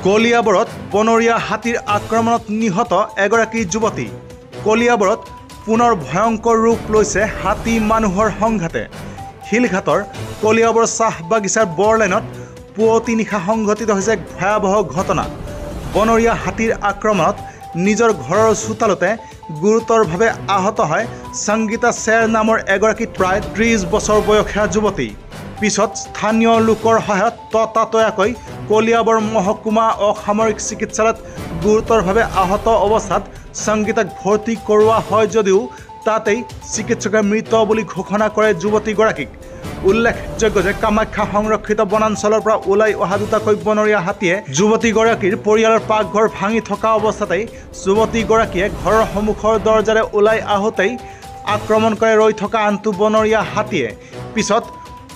কলিয়াবৰত বনৰীয়া হাতীৰ আক্ৰমণত নিহত এগৰাকী যুৱতী। কলিয়াবৰত পুনৰ ভয়ংকৰ ৰূপ লৈছে হাতী মানুহৰ সংঘাতে। শিলঘাটৰ কলিয়াবৰ চাহ বাগিচাৰ বৰলাইনত পুৱতি নিশা সংঘটিত হৈছে এক ভয়াৱহ ঘটনা। বনৰীয়া হাতীৰ আক্ৰমণত নিজৰ ঘৰৰ চোতালতে গুৰুতৰভাৱে আহত হয় সংগীতা শ্বেৰ নামৰ এগৰাকী প্ৰায় 30 বছৰ বয়সীয়া যুৱতী। পিছত স্থানীয় লোকৰ সহায়ত ততাতৈয়াকৈ কলিয়াবৰ মহকুমা অসামৰিক চিকিৎসালয়ত গুৰুতৰভাৱে আহত অৱস্থাত সংগীতাক ভৰ্তি কৰোৱা হয় যদিও তাতেই চিকিৎসকে মৃত বুলি ঘোষণা কৰে যুৱতীগৰাকীক। উল্লেখযোগ্য যে কামাখ্যা সংৰক্ষিত বনাঞ্চলৰ পৰা ওলাই অহা দুটাকৈ বনৰীয়া হাতীয়ে যুৱতীগৰাকীৰ পৰিয়ালৰ পাকঘৰ ভাঙি থকা অৱস্থাতেই যুৱতীগৰাকীয়ে ঘৰৰ সন্মুখৰ দৰজাৰে ওলাই আহোঁতেই আক্ৰমণ কৰে ৰৈ থকা আনটো বনৰীয়া হাতীয়ে। পিছত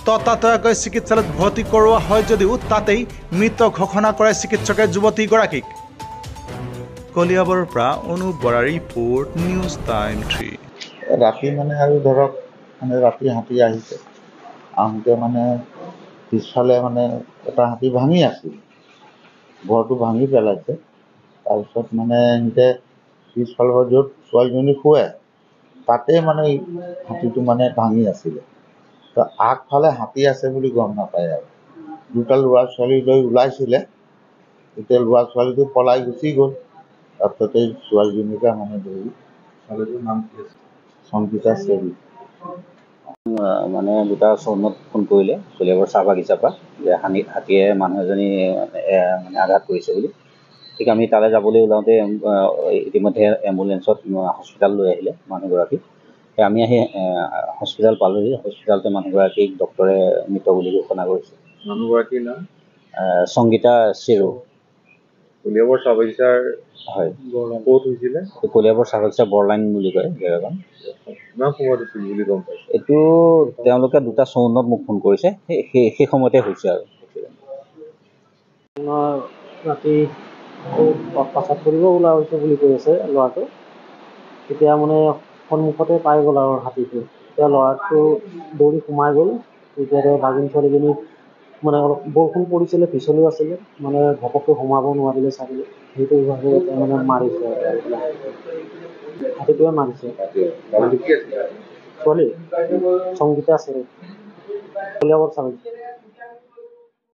ততাতৈয়াকৈ চিকিৎসালয়ত ভৰ্তি কৰোৱা হয় যদিও তাতেই মৃত ঘোষণা কৰে চিকিৎসকে যুৱতীগৰাকীক। কলিয়াবৰৰ পৰা অনুপ বৰাৰ ৰিপৰ্ট, নিউজ টাইম 3। ৰাতি আৰু ধৰক ৰাতি হাতী আহিছে, আহোঁতে পিছফালে এটা হাতী ভাঙি আছিল, ঘৰটো ভাঙি পেলাইছে। তাৰপিছত সিহঁতে পিছফালৰ য'ত ছোৱালীজনী শুৱে তাতে হাতীটো ভাঙি আছিলে। তো আগফালে হাতী আছে বুলি গম নাপায় আৰু দুটা ল'ৰা ছোৱালী লৈ ওলাইছিলে, তেতিয়া ল'ৰা ছোৱালীটো পলাই গুচি গ'ল। তাৰপিছতে ছোৱালীজনীকে ধৰি। ছোৱালীটোৰ নাম কি আছে? সংগীতা শ্বেৰ। দুটা চৌনত ফোন কৰিলে কলিয়াবৰ চাহ বাগিচাৰ পৰা যে হাতীয়ে মানুহ এজনী আঘাত কৰিছে বুলি। ঠিক আমি তালৈ যাবলৈ ওলাওঁতে ইতিমধ্যে এম্বুলেঞ্চত হস্পিটাল লৈ আহিলে মানুহগৰাকী। আমি আহি হস্পিটাল পালোহি। হস্পিটালতে মানুহগৰাকীক ডক্টৰে মৃত বুলি ঘোষণা কৰিছে। মানুহগৰাকীৰ নাম সংগীতা শ্বেৰ। কলিয়াবৰ চাহ বাগিচাৰ হয়, ক'ত হৈছিলে? কলিয়াবৰ চাহ বাগিচা বৰলাইন বুলি কয় জেগাখন। কিমান সময়ত হৈছিল বুলি গম পাইছে? এইটো তেওঁলোকে 2:54 মোক ফোন কৰিছে, সেই সময়তে হৈছে আৰু। ৰাতি প্ৰস্ৰাৱ কৰিব ওলোৱা হৈছে বুলি কৈ আছে ল'ৰাটো। তেতিয়া সন্মুখতে পাই গ'ল আৰু হাতীটো। তেতিয়া ল'ৰাটো দৌৰি সোমাই গ'ল। তেতিয়াতে ভাগিন ছোৱালীজনী অলপ বৰষুণ পৰিছিলে, পিছলো আছিলে, ঘপককৈ সোমাব নোৱাৰিলে চাগে, সেইটো ভাবে মাৰিছে। হাতীটোৱে মাৰিছে। ছোৱালী সংগীতা শ্বেৰ, কলিয়াবৰ চাহ বাগিচা।